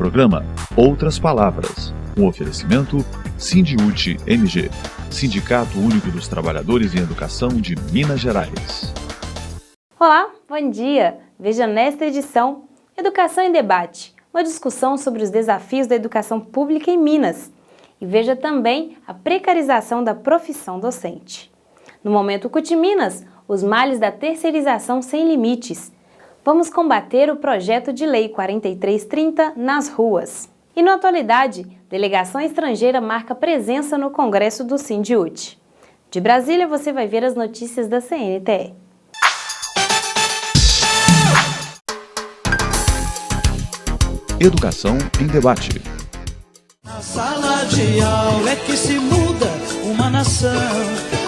programa Outras Palavras, um oferecimento Sindiúti MG, Sindicato Único dos Trabalhadores em Educação de Minas Gerais. Olá, bom dia! Veja nesta edição Educação em Debate, uma discussão sobre os desafios da educação pública em Minas. E veja também a precarização da profissão docente. No Momento CUT Minas, os males da terceirização sem limites. Vamos combater o projeto de lei 4330 nas ruas. E na atualidade, delegação estrangeira marca presença no Congresso do Sindiúti. De Brasília, você vai ver as notícias da CNTE. Educação em Debate. Na sala de aula é que se muda uma nação.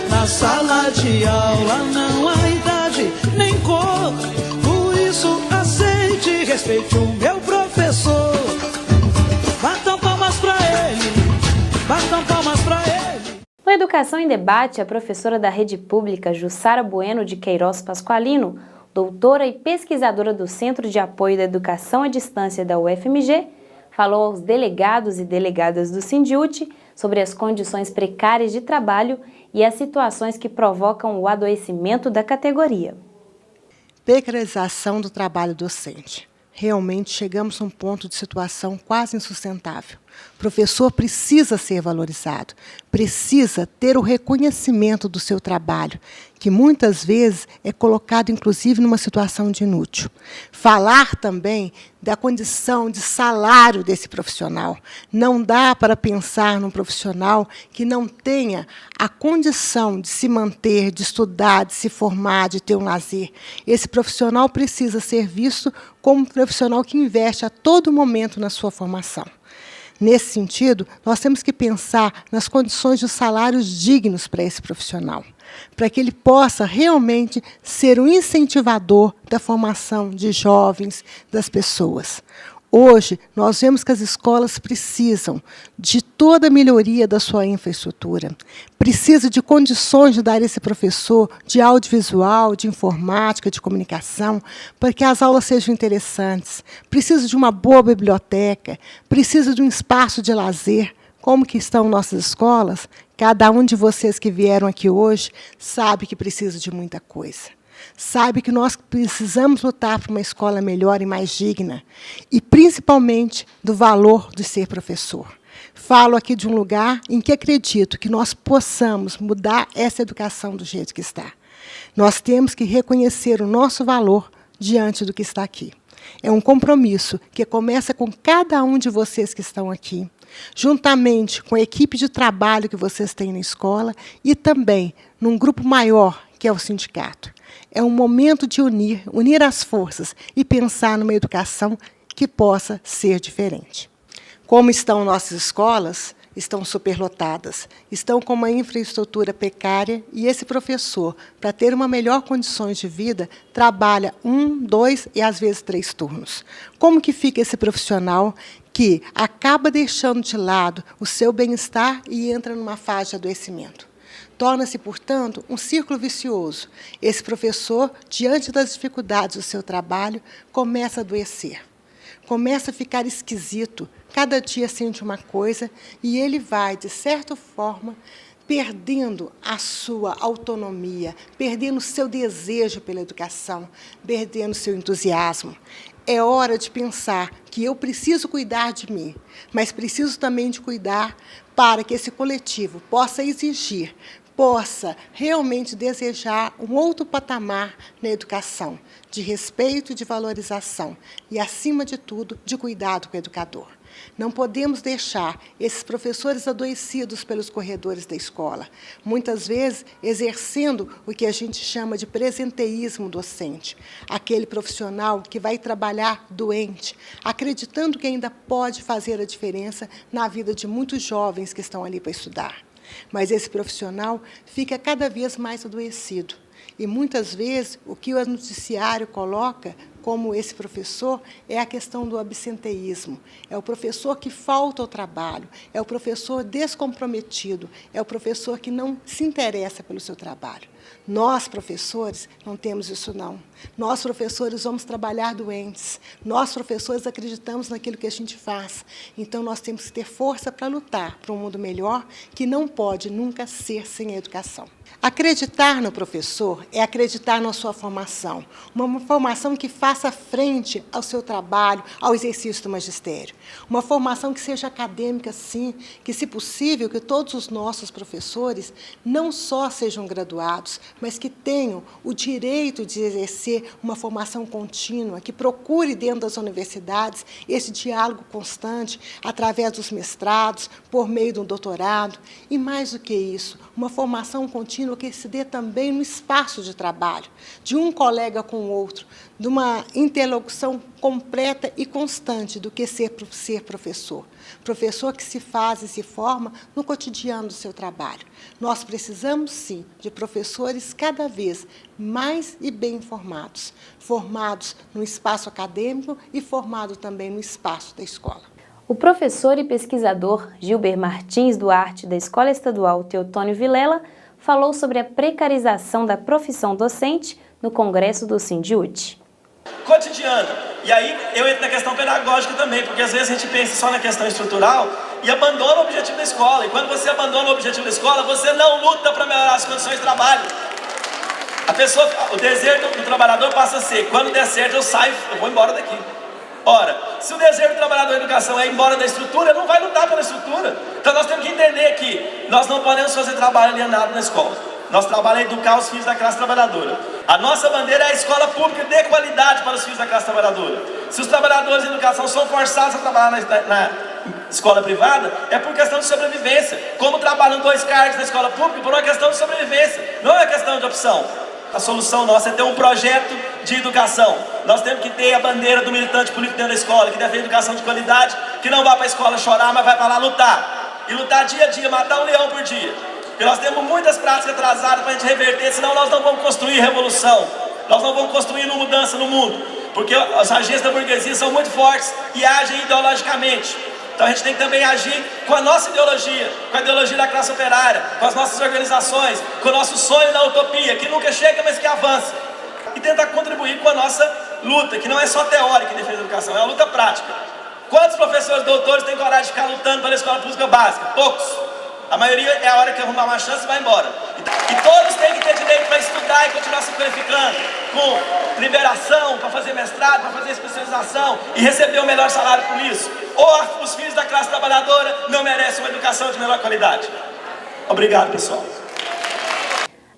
Na sala de aula não há idade nem cor. Por isso aceite e respeite o meu professor. Batam palmas pra ele, batam palmas pra ele. No Educação em Debate, a professora da rede pública Jussara Bueno de Queiroz Pasqualino, doutora e pesquisadora do Centro de Apoio da Educação à Distância da UFMG, falou aos delegados e delegadas do Sindiúti sobre as condições precárias de trabalho e as situações que provocam o adoecimento da categoria. Precarização do trabalho docente. Realmente chegamos a um ponto de situação quase insustentável. O professor precisa ser valorizado, precisa ter o reconhecimento do seu trabalho, que muitas vezes é colocado, inclusive, numa situação de inútil. Falar também da condição de salário desse profissional. Não dá para pensar num profissional que não tenha a condição de se manter, de estudar, de se formar, de ter um lazer. Esse profissional precisa ser visto como um profissional que investe a todo momento na sua formação. Nesse sentido, nós temos que pensar nas condições de salários dignos para esse profissional, para que ele possa realmente ser um incentivador da formação de jovens, das pessoas. Hoje, nós vemos que as escolas precisam de toda a melhoria da sua infraestrutura, precisa de condições de dar a esse professor de audiovisual, de informática, de comunicação, para que as aulas sejam interessantes, precisa de uma boa biblioteca, precisa de um espaço de lazer. Como que estão nossas escolas? Cada um de vocês que vieram aqui hoje sabe que precisa de muita coisa. Sabe que nós precisamos lutar por uma escola melhor e mais digna, e principalmente do valor de ser professor. Falo aqui de um lugar em que acredito que nós possamos mudar essa educação do jeito que está. Nós temos que reconhecer o nosso valor diante do que está aqui. É um compromisso que começa com cada um de vocês que estão aqui, juntamente com a equipe de trabalho que vocês têm na escola e também num grupo maior, que é o sindicato. É um momento de unir as forças e pensar numa educação que possa ser diferente. Como estão nossas escolas? Estão superlotadas, estão com uma infraestrutura precária e esse professor, para ter uma melhor condições de vida, trabalha 1, 2 e às vezes 3 turnos. Como que fica esse profissional que acaba deixando de lado o seu bem-estar e entra numa fase de adoecimento? Torna-se, portanto, um círculo vicioso. Esse professor, diante das dificuldades do seu trabalho, começa a adoecer. Começa a ficar esquisito, cada dia sente uma coisa e ele vai, de certa forma, perdendo a sua autonomia, perdendo o seu desejo pela educação, perdendo o seu entusiasmo. É hora de pensar que eu preciso cuidar de mim, mas preciso também de cuidar para que esse coletivo possa exigir, possa realmente desejar um outro patamar na educação, de respeito e de valorização, e, acima de tudo, de cuidado com o educador. Não podemos deixar esses professores adoecidos pelos corredores da escola, muitas vezes exercendo o que a gente chama de presenteísmo docente, aquele profissional que vai trabalhar doente, acreditando que ainda pode fazer a diferença na vida de muitos jovens que estão ali para estudar. Mas esse profissional fica cada vez mais adoecido. E, muitas vezes, o que o noticiário coloca como esse professor é a questão do absenteísmo. É o professor que falta ao trabalho, é o professor descomprometido, é o professor que não se interessa pelo seu trabalho. Nós, professores, não temos isso, não. Nós, professores, vamos trabalhar doentes. Nós, professores, acreditamos naquilo que a gente faz. Então, nós temos que ter força para lutar por um mundo melhor, que não pode nunca ser sem educação. Acreditar no professor é acreditar na sua formação. Uma formação que faça frente ao seu trabalho, ao exercício do magistério. Uma formação que seja acadêmica, sim, que, se possível, que todos os nossos professores não só sejam graduados, mas que tenham o direito de exercer uma formação contínua, que procure dentro das universidades esse diálogo constante, através dos mestrados, por meio de um doutorado, e mais do que isso, uma formação contínua que se dê também no espaço de trabalho, de um colega com o outro, de uma interlocução completa e constante do que ser professor. Professor que se faz e se forma no cotidiano do seu trabalho. Nós precisamos, sim, de professores cada vez mais e bem informados, formados no espaço acadêmico e formados também no espaço da escola. O professor e pesquisador Gilber Martins Duarte, da Escola Estadual Teotônio Vilela, falou sobre a precarização da profissão docente no Congresso do Sindiúti. Cotidiano. E aí eu entro na questão pedagógica também, porque às vezes a gente pensa só na questão estrutural e abandona o objetivo da escola. E quando você abandona o objetivo da escola, você não luta para melhorar as condições de trabalho. O desejo do trabalhador passa a ser: quando der certo eu saio, eu vou embora daqui. Ora, se o desejo do trabalhador da educação é ir embora da estrutura, ele não vai lutar pela estrutura. Então nós temos que entender que nós não podemos fazer trabalho alienado na escola. Nosso trabalho é educar os filhos da classe trabalhadora. A nossa bandeira é a escola pública de qualidade para os filhos da classe trabalhadora. Se os trabalhadores de educação são forçados a trabalhar na escola privada, é por questão de sobrevivência. Como trabalham 2 cargos na escola pública, por uma questão de sobrevivência, não é questão de opção. A solução nossa é ter um projeto de educação. Nós temos que ter a bandeira do militante político dentro da escola, que deve ter educação de qualidade, que não vai para a escola chorar, mas vai para lá lutar. E lutar dia a dia, matar um leão por dia. Porque nós temos muitas práticas atrasadas para a gente reverter, senão nós não vamos construir revolução. Nós não vamos construir uma mudança no mundo. Porque as agências da burguesia são muito fortes e agem ideologicamente. Então a gente tem que também agir com a nossa ideologia, com a ideologia da classe operária, com as nossas organizações, com o nosso sonho da utopia, que nunca chega, mas que avança. E tentar contribuir com a nossa luta, que não é só teórica em defesa da educação, é uma luta prática. Quantos professores doutores têm coragem de ficar lutando pela escola pública básica? Poucos. A maioria é a hora que arrumar uma chance e vai embora. E todos têm que ter direito para estudar e continuar se qualificando, com liberação, para fazer mestrado, para fazer especialização e receber o melhor salário por isso. Ou os filhos da classe trabalhadora não merecem uma educação de melhor qualidade. Obrigado, pessoal.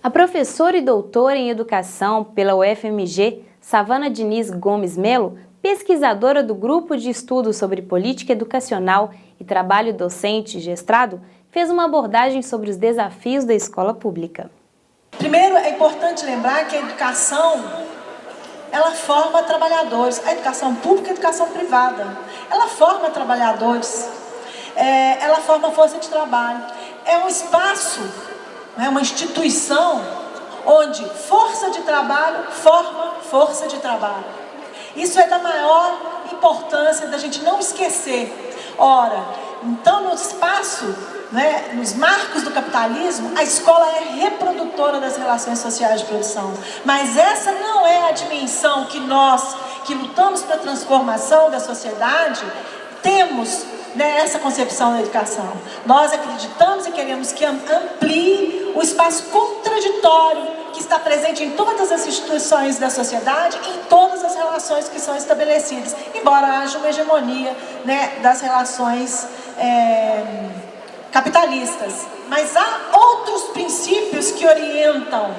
A professora e doutora em educação pela UFMG, Savana Diniz Gomes Melo, pesquisadora do Grupo de Estudos sobre Política Educacional e Trabalho Docente e Gestrado, fez uma abordagem sobre os desafios da escola pública. Primeiro, é importante lembrar que a educação, ela forma trabalhadores. A educação pública e a educação privada. Ela forma trabalhadores, ela forma força de trabalho. É um espaço, é uma instituição onde força de trabalho forma força de trabalho. Isso é da maior importância da gente não esquecer. Ora, então no espaço, nos marcos do capitalismo, a escola é reprodutora das relações sociais de produção. Mas essa não é a dimensão que nós, que lutamos pela transformação da sociedade, temos essa concepção da educação. Nós acreditamos e queremos que amplie o espaço contraditório que está presente em todas as instituições da sociedade e em todas as relações que são estabelecidas, embora haja uma hegemonia das relações capitalistas. Mas há outros princípios que orientam,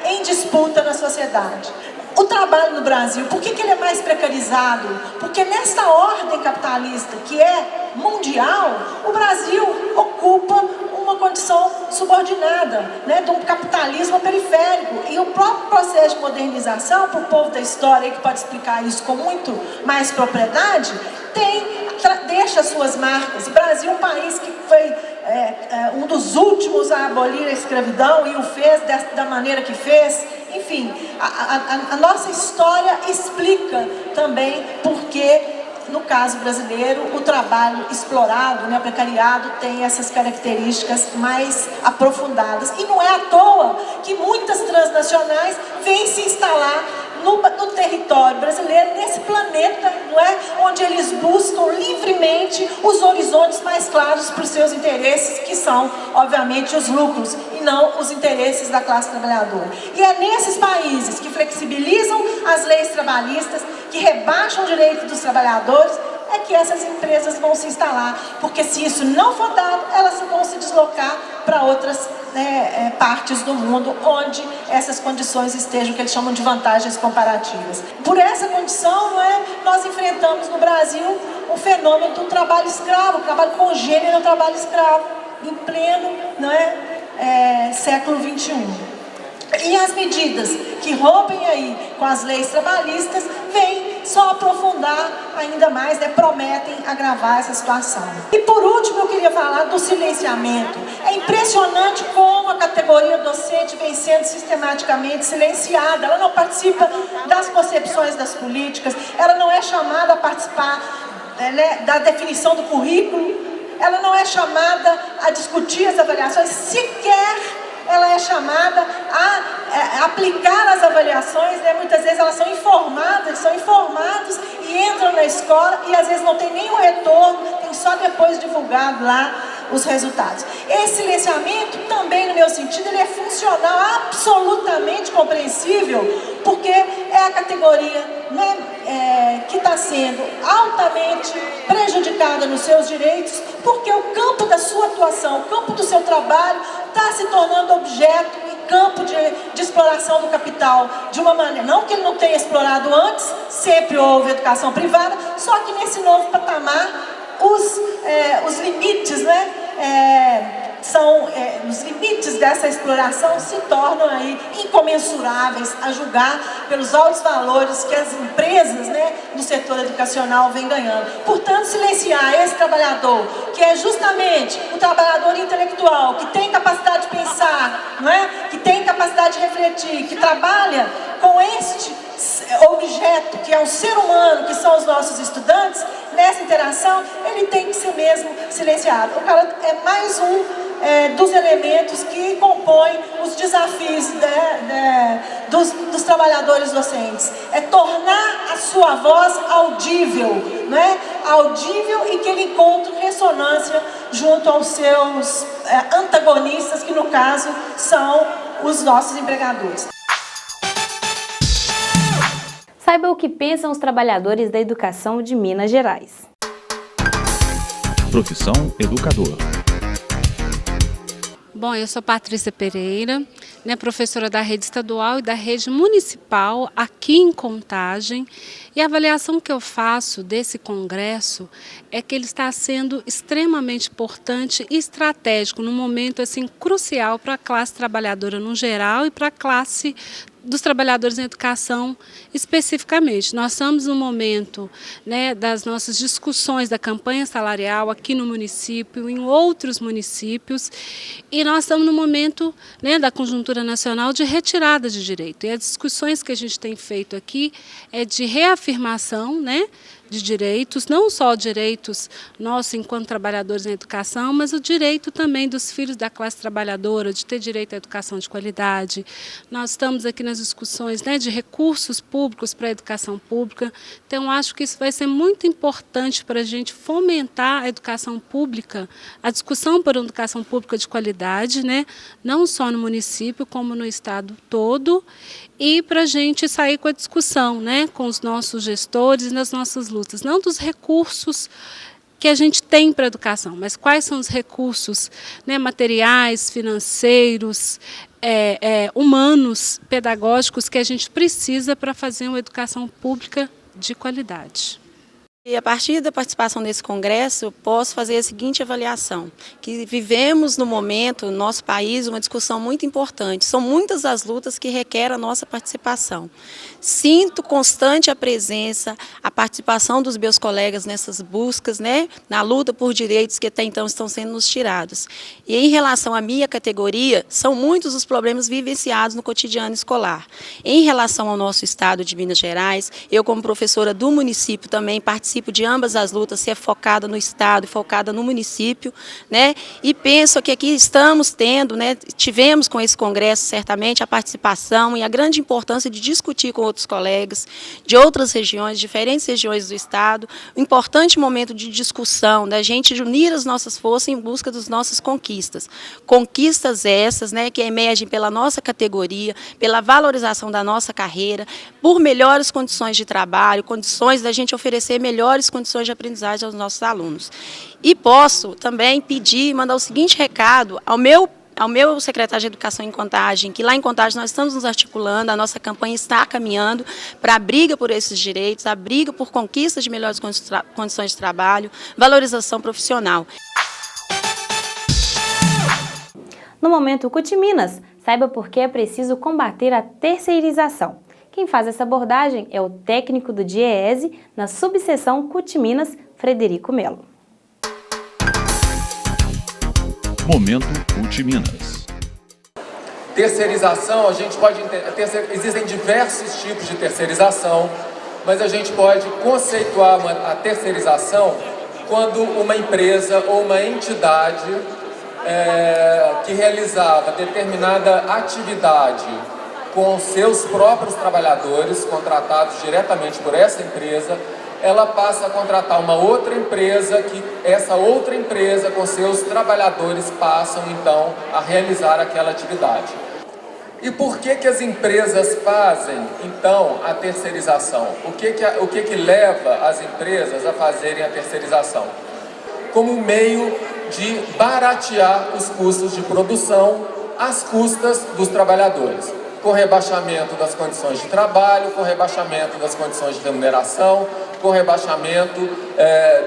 em disputa na sociedade. O trabalho no Brasil, por que ele é mais precarizado? Porque nessa ordem capitalista que é mundial, o Brasil ocupa uma condição subordinada, de um capitalismo periférico. E o próprio processo de modernização, para o povo da história que pode explicar isso com muito mais propriedade, deixa suas marcas. O Brasil é um país que foi um dos últimos a abolir a escravidão e o fez da maneira que fez. enfim, a nossa história explica também porque, no caso brasileiro, o trabalho explorado, né, precariado, tem essas características mais aprofundadas. E não é à toa que muitas transnacionais vêm se instalar no território brasileiro, nesse planeta, não é? Onde eles buscam livremente os horizontes mais claros para os seus interesses, que são, obviamente, os lucros, e não os interesses da classe trabalhadora. E é nesses países que flexibilizam as leis trabalhistas, que rebaixam o direito dos trabalhadores, é que essas empresas vão se instalar, porque se isso não for dado, elas vão se deslocar para outras partes do mundo, onde essas condições estejam, que eles chamam de vantagens comparativas. Por essa condição, nós enfrentamos no Brasil o fenômeno do trabalho escravo, o trabalho congênero, o trabalho escravo, em pleno século XXI. E as medidas que rompem aí com as leis trabalhistas vêm só aprofundar ainda mais, prometem agravar essa situação. E por último eu queria falar do silenciamento. É impressionante como a categoria docente vem sendo sistematicamente silenciada. Ela não participa das concepções das políticas, ela não é chamada a participar da definição do currículo, ela não é chamada a discutir as avaliações, sequer ela é chamada a aplicar as avaliações, muitas vezes elas são informados e entram na escola e às vezes não tem nenhum retorno, tem só depois divulgado lá os resultados. Esse silenciamento também, no meu sentido, ele é funcional, absolutamente compreensível, porque é a categoria que está sendo altamente prejudicada nos seus direitos, porque o campo da sua atuação, o campo do seu trabalho está se tornando objeto e campo de exploração do capital de uma maneira, não que ele não tenha explorado antes, sempre houve educação privada, só que nesse novo patamar os limites, os limites dessa exploração se tornam aí incomensuráveis, a julgar pelos altos valores que as empresas, do setor educacional vêm ganhando. Portanto, silenciar esse trabalhador, que é justamente o trabalhador intelectual, que tem capacidade de pensar, que tem capacidade de refletir, que trabalha com este objeto, que é o ser humano, que são os nossos estudantes, nessa interação, ele tem que ser mesmo silenciado. O cara é mais um dos elementos que compõem os desafios dos trabalhadores docentes. É tornar a sua voz audível, audível e que ele encontre ressonância junto aos seus antagonistas, que no caso são os nossos empregadores. Saiba o que pensam os trabalhadores da educação de Minas Gerais. Profissão educador. Bom, eu sou Patrícia Pereira, professora da rede estadual e da rede municipal aqui em Contagem. E a avaliação que eu faço desse congresso é que ele está sendo extremamente importante e estratégico, num momento assim crucial para a classe trabalhadora no geral e para a classe dos trabalhadores em educação especificamente. Nós estamos no momento das nossas discussões da campanha salarial aqui no município, em outros municípios, e nós estamos no momento da conjuntura nacional de retirada de direito. E as discussões que a gente tem feito aqui é de reafirmação, de direitos, não só direitos nossos enquanto trabalhadores em educação, mas o direito também dos filhos da classe trabalhadora, de ter direito à educação de qualidade. Nós estamos aqui nas discussões de recursos públicos para a educação pública, então acho que isso vai ser muito importante para a gente fomentar a educação pública, a discussão por uma educação pública de qualidade, não só no município, como no estado todo, e para a gente sair com a discussão, com os nossos gestores e nas nossas lutas, não dos recursos que a gente tem para a educação, mas quais são os recursos materiais, financeiros, humanos, pedagógicos que a gente precisa para fazer uma educação pública de qualidade. E a partir da participação nesse congresso, posso fazer a seguinte avaliação, que vivemos no momento, no nosso país, uma discussão muito importante. São muitas as lutas que requerem a nossa participação. Sinto constante a presença, a participação dos meus colegas nessas buscas, né, na luta por direitos que até então estão sendo nos tirados. E em relação à minha categoria, são muitos os problemas vivenciados no cotidiano escolar. Em relação ao nosso estado de Minas Gerais, eu como professora do município também participo de ambas as lutas, se é focada no estado e focada no município, né? E penso que aqui estamos tendo, né, tivemos com esse congresso certamente a participação e a grande importância de discutir com outros colegas de outras regiões, diferentes regiões do estado, um importante momento de discussão, da gente unir as nossas forças em busca das nossas conquistas. Conquistas essas, né, que emergem pela nossa categoria, pela valorização da nossa carreira, por melhores condições de trabalho, condições da gente oferecer melhores condições de aprendizagem aos nossos alunos. E posso também pedir, mandar o seguinte recado ao meu secretário de Educação em Contagem, que lá em Contagem nós estamos nos articulando, a nossa campanha está caminhando para a briga por esses direitos, a briga por conquista de melhores condições de trabalho, valorização profissional. No Momento CUT Minas, saiba por que é preciso combater a terceirização. Quem faz essa abordagem é o técnico do DIEESE na subseção CUT Minas, Frederico Melo. Momento CUT Minas. Terceirização, a gente pode existem diversos tipos de terceirização, mas a gente pode conceituar a terceirização quando uma empresa ou uma entidade que realizava determinada atividade com seus próprios trabalhadores, contratados diretamente por essa empresa, ela passa a contratar uma outra empresa, que essa outra empresa com seus trabalhadores passam então a realizar aquela atividade. E por que as empresas fazem então a terceirização? O que leva as empresas a fazerem a terceirização? Como um meio de baratear os custos de produção às custas dos trabalhadores, com rebaixamento das condições de trabalho, com rebaixamento das condições de remuneração, com rebaixamento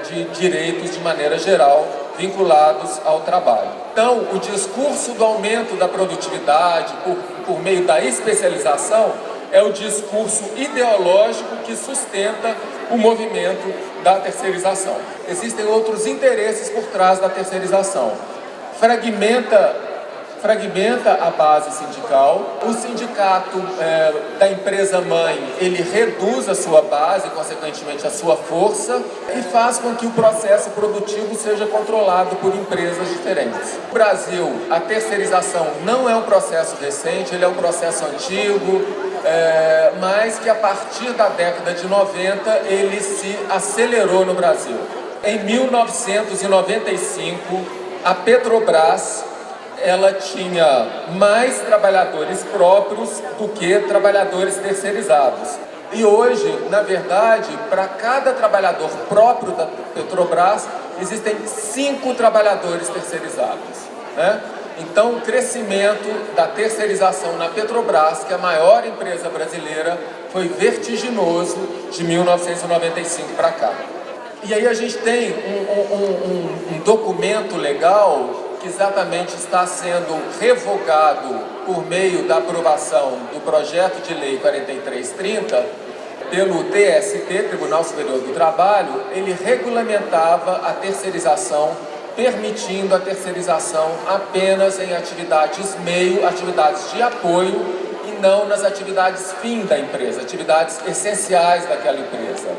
de direitos de maneira geral vinculados ao trabalho. Então, o discurso do aumento da produtividade por meio da especialização é o discurso ideológico que sustenta o movimento da terceirização. Existem outros interesses por trás da terceirização. Fragmenta a base sindical, o sindicato da empresa mãe, ele reduz a sua base, consequentemente a sua força, e faz com que o processo produtivo seja controlado por empresas diferentes. No Brasil, a terceirização não é um processo recente, ele é um processo antigo, mas que a partir da década de 90 ele se acelerou no Brasil. Em 1995, a Petrobras ela tinha mais trabalhadores próprios do que trabalhadores terceirizados. E hoje, na verdade, para cada trabalhador próprio da Petrobras, existem 5 trabalhadores terceirizados, né? Então, o crescimento da terceirização na Petrobras, que é a maior empresa brasileira, foi vertiginoso de 1995 para cá. E aí a gente tem um documento legal que exatamente está sendo revogado por meio da aprovação do projeto de lei 4330 pelo TST, Tribunal Superior do Trabalho. Ele regulamentava a terceirização, permitindo a terceirização apenas em atividades meio, atividades de apoio e não nas atividades fim da empresa, atividades essenciais daquela empresa.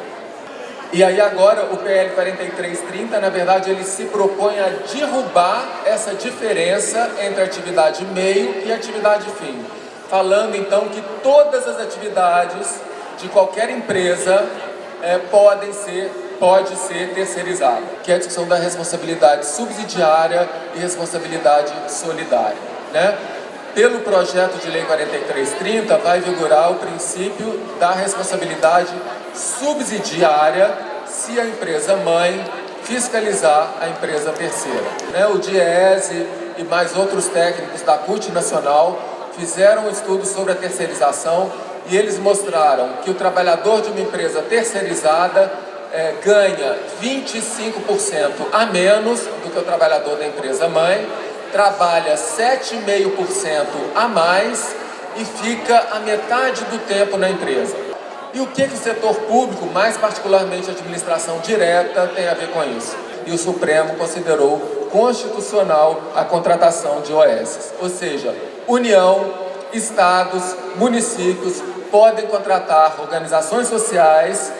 E aí agora o PL 4330, na verdade, ele se propõe a derrubar essa diferença entre atividade meio e atividade fim, falando então que todas as atividades de qualquer empresa pode ser terceirizada, que é a discussão da responsabilidade subsidiária e responsabilidade solidária, né? Pelo projeto de lei 4330 vai vigorar o princípio da responsabilidade subsidiária se a empresa mãe fiscalizar a empresa terceira. O DIEESE e mais outros técnicos da CUT Nacional fizeram um estudo sobre a terceirização e eles mostraram que o trabalhador de uma empresa terceirizada ganha 25% a menos do que o trabalhador da empresa mãe, trabalha 7,5% a mais e fica a metade do tempo na empresa. E o que o setor público, mais particularmente a administração direta, tem a ver com isso? E o Supremo considerou constitucional a contratação de OS. Ou seja, União, estados, municípios podem contratar organizações sociais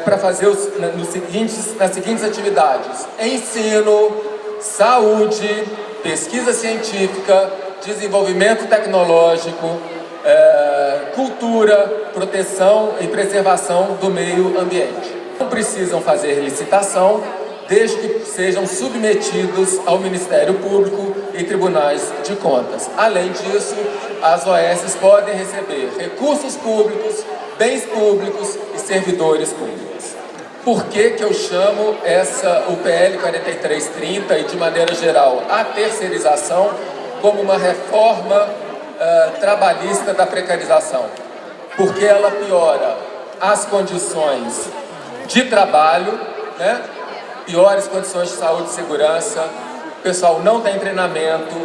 para fazer nas seguintes atividades: ensino, saúde, pesquisa científica, desenvolvimento tecnológico, cultura, proteção e preservação do meio ambiente. Não precisam fazer licitação, desde que sejam submetidos ao Ministério Público e tribunais de contas. Além disso, as OS podem receber recursos públicos, bens públicos e servidores públicos. Por que eu chamo o PL 4330 e, de maneira geral, a terceirização como uma reforma trabalhista da precarização? Porque ela piora as condições de trabalho, né? Piores condições de saúde e segurança, o pessoal não tem treinamento,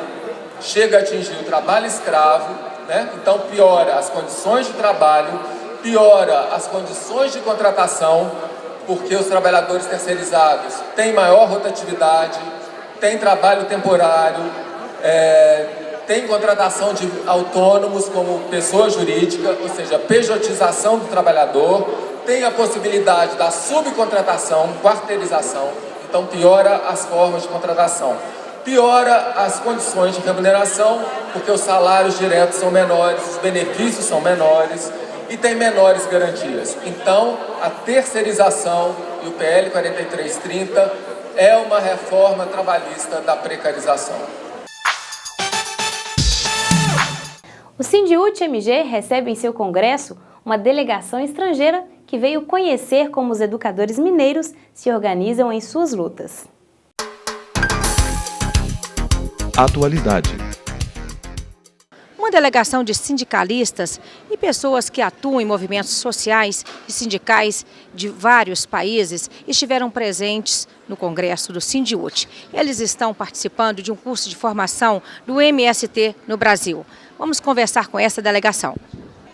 chega a atingir o trabalho escravo, né? Então piora as condições de trabalho, piora as condições de contratação, porque os trabalhadores terceirizados têm maior rotatividade, têm trabalho temporário, tem contratação de autônomos como pessoa jurídica, ou seja, pejotização do trabalhador, tem a possibilidade da subcontratação, quarteirização, então piora as formas de contratação. Piora as condições de remuneração, porque os salários diretos são menores, os benefícios são menores e tem menores garantias. Então, a terceirização e o PL 4330 é uma reforma trabalhista da precarização. O Sindiúte-MG recebe em seu congresso uma delegação estrangeira que veio conhecer como os educadores mineiros se organizam em suas lutas. Atualidade. Uma delegação de sindicalistas e pessoas que atuam em movimentos sociais e sindicais de vários países estiveram presentes no congresso do Sindiúte. Eles estão participando de um curso de formação do MST no Brasil. Vamos conversar com essa delegação.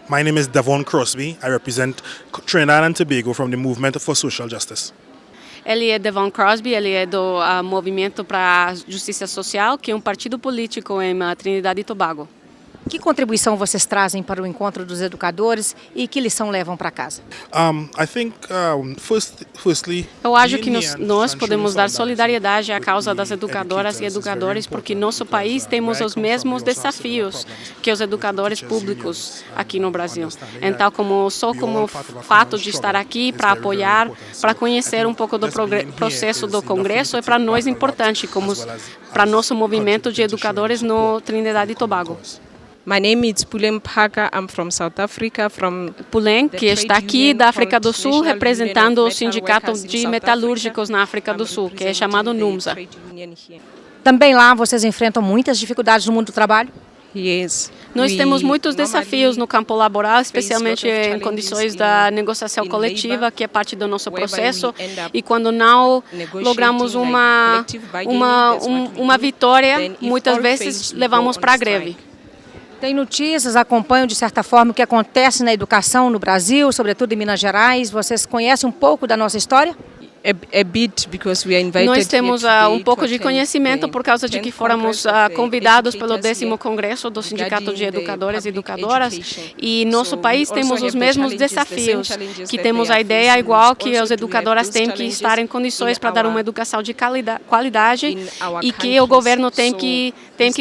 My name is Devon Crosby. I represent Trinidad and Tobago from the Movement for Social Justice. Ele é Devon Crosby, ele é do Movimento para a Justiça Social, que é um partido político em Trinidad e Tobago. Que contribuição vocês trazem para o encontro dos educadores e que lição levam para casa? Eu acho que nós podemos dar solidariedade à causa das educadoras e educadores, porque nosso país temos os mesmos desafios que os educadores públicos aqui no Brasil. Então, como fato de estar aqui para apoiar, para conhecer um pouco do processo do Congresso, é para nós importante, como para nosso movimento de educadores no Trinidad e Tobago. My name is Pulem Phaka. I'm from South Africa. Pulem, que está aqui da África do Sul, representando o Sindicato de Metalúrgicos na África do Sul, que é chamado NUMSA. Também lá vocês enfrentam muitas dificuldades no mundo do trabalho? Nós temos muitos desafios no campo laboral, especialmente em condições da negociação coletiva, que é parte do nosso processo, e quando não logramos uma vitória, muitas vezes levamos para a greve. Tem notícias, acompanham de certa forma o que acontece na educação no Brasil, sobretudo em Minas Gerais. Vocês conhecem um pouco da nossa história? Nós temos um pouco de conhecimento por causa de que fomos convidados pelo 10º Congresso do Sindicato de Educadores e Educadoras, e nosso país temos os mesmos desafios, que temos a ideia igual que os educadores têm que estar em condições para dar uma educação de qualidade e que o governo tem que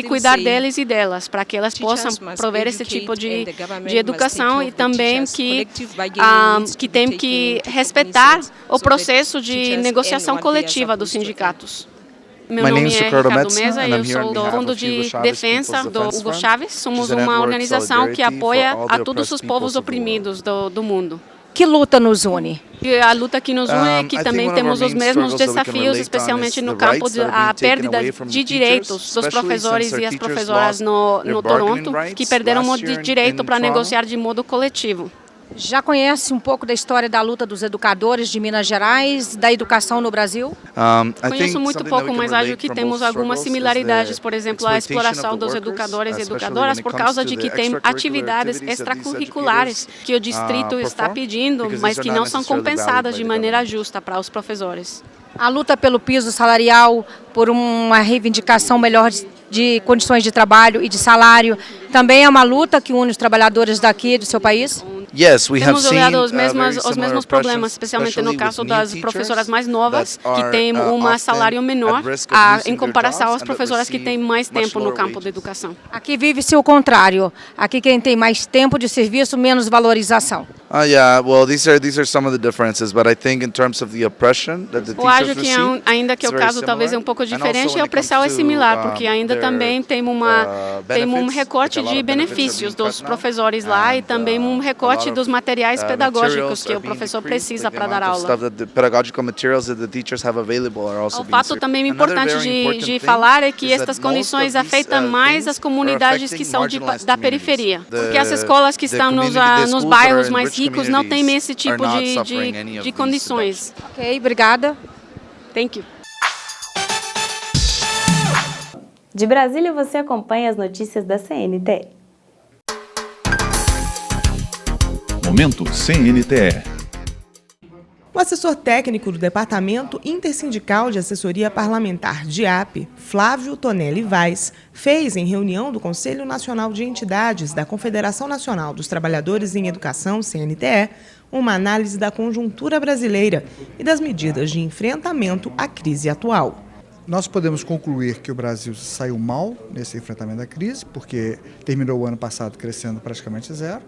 cuidar deles e delas, para que elas possam prover esse tipo de educação, e também que tem que respeitar o processo de negociação coletiva dos sindicatos. Meu nome é Ricardo Meza e eu sou do Fundo de Defesa do Hugo Chávez. Somos uma organização que apoia a todos os povos oprimidos do mundo. Que luta nos une? A luta que nos une é que também temos os mesmos desafios, especialmente no campo da perda de direitos dos professores e as professoras no Toronto, que perderam o direito para negociar de modo coletivo. Já conhece um pouco da história da luta dos educadores de Minas Gerais, da educação no Brasil? Conheço muito pouco, mas acho que temos algumas similaridades, por exemplo, a exploração dos educadores e educadoras por causa de que tem atividades extracurriculares que o distrito está pedindo, mas que não são compensadas de maneira justa para os professores. A luta pelo piso salarial, por uma reivindicação melhor de condições de trabalho e de salário, também é uma luta que une os trabalhadores daqui do seu país? Temos olhado os mesmos problemas, especialmente no caso das professoras mais novas, que têm um salário menor em comparação às professoras que têm mais tempo no campo da educação. Aqui vive-se o contrário. Aqui quem tem mais tempo de serviço, menos valorização. These are some of the differences, but I think in terms of the oppression that the teachers receive, ainda que o caso talvez é um pouco diferente, a opressão é similar, porque ainda também tem um recorte de benefícios dos professores lá e também um recorte dos materiais pedagógicos que o professor precisa para dar aula. O fato também importante de falar é que estas condições afetam mais as comunidades que são da periferia, porque as escolas que estão nos bairros mais ricos não têm esse tipo de condições. Ok, obrigada. Thank you. De Brasília, você acompanha as notícias da CNTE. Momento CNTE. O assessor técnico do Departamento Intersindical de Assessoria Parlamentar, DIAP, Flávio Tonelli Vaz, fez, em reunião do Conselho Nacional de Entidades da Confederação Nacional dos Trabalhadores em Educação, CNTE, uma análise da conjuntura brasileira e das medidas de enfrentamento à crise atual. Nós podemos concluir que o Brasil saiu mal nesse enfrentamento da crise, porque terminou o ano passado crescendo praticamente zero.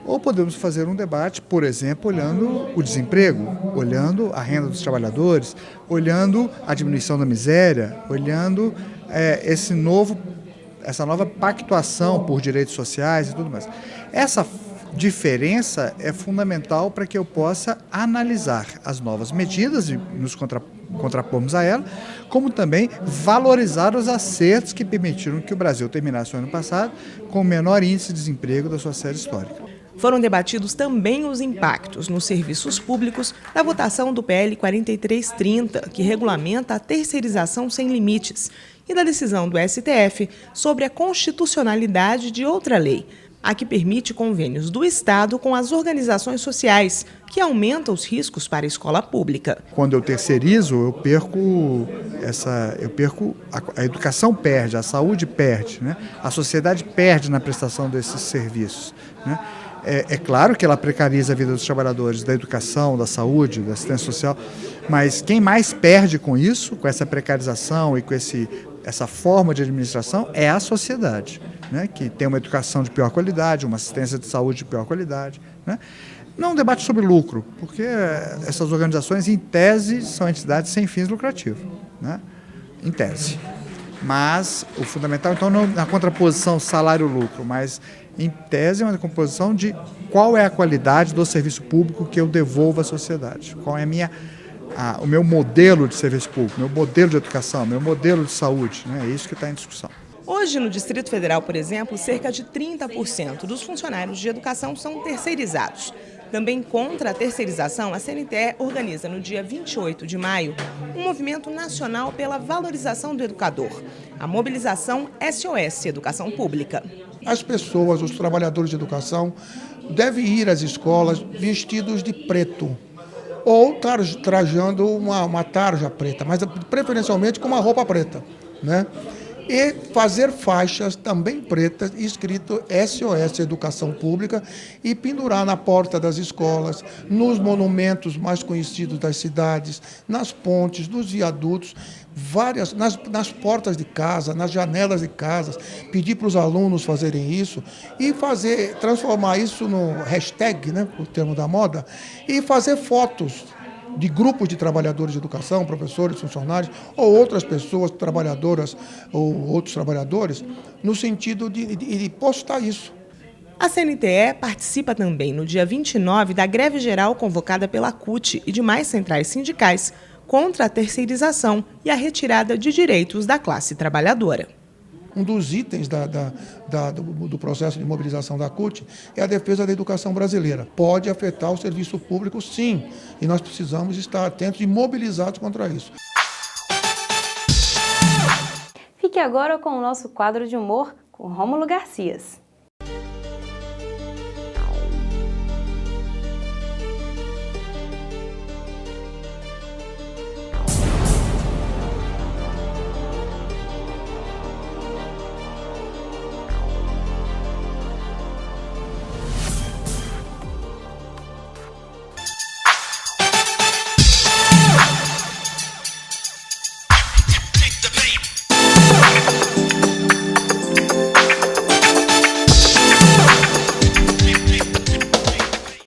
Ou podemos fazer um debate, por exemplo, olhando o desemprego, olhando a renda dos trabalhadores, olhando a diminuição da miséria, olhando essa nova pactuação por direitos sociais e tudo mais. Essa diferença é fundamental para que eu possa analisar as novas medidas e nos contrapormos a ela, como também valorizar os acertos que permitiram que o Brasil terminasse o ano passado com o menor índice de desemprego da sua série histórica. Foram debatidos também os impactos nos serviços públicos da votação do PL 4330, que regulamenta a terceirização sem limites, e da decisão do STF sobre a constitucionalidade de outra lei, a que permite convênios do Estado com as organizações sociais, que aumenta os riscos para a escola pública. Quando eu terceirizo, a educação perde, a saúde perde, né? A sociedade perde na prestação desses serviços, né? É claro que ela precariza a vida dos trabalhadores da educação, da saúde, da assistência social, mas quem mais perde com isso, com essa precarização e com essa forma de administração, é a sociedade, né? Que tem uma educação de pior qualidade, uma assistência de saúde de pior qualidade, né? Não é um debate sobre lucro, porque essas organizações, em tese, são entidades sem fins lucrativos, né? Em tese. Mas o fundamental, então, não na contraposição salário-lucro, mas em tese é uma composição de qual é a qualidade do serviço público que eu devolvo à sociedade, qual é o meu modelo de serviço público, meu modelo de educação, meu modelo de saúde, né? É isso que está em discussão. Hoje, no Distrito Federal, por exemplo, cerca de 30% dos funcionários de educação são terceirizados. Também contra a terceirização, a CNTE organiza no dia 28 de maio um movimento nacional pela valorização do educador, a mobilização SOS Educação Pública. As pessoas, os trabalhadores de educação, devem ir às escolas vestidos de preto ou trajando uma tarja preta, mas preferencialmente com uma roupa preta, né? E fazer faixas também pretas, escrito SOS Educação Pública, e pendurar na porta das escolas, nos monumentos mais conhecidos das cidades, nas pontes, nos viadutos, nas portas de casa, nas janelas de casas, pedir para os alunos fazerem isso e transformar isso no hashtag, né, o termo da moda, e fazer fotos de grupos de trabalhadores de educação, professores, funcionários, ou outras pessoas trabalhadoras ou outros trabalhadores, no sentido de postar isso. A CNTE participa também no dia 29 da greve geral convocada pela CUT e demais centrais sindicais contra a terceirização e a retirada de direitos da classe trabalhadora. Um dos itens do processo de mobilização da CUT é a defesa da educação brasileira. Pode afetar o serviço público, sim, e nós precisamos estar atentos e mobilizados contra isso. Fique agora com o nosso quadro de humor com Rômulo Garcias.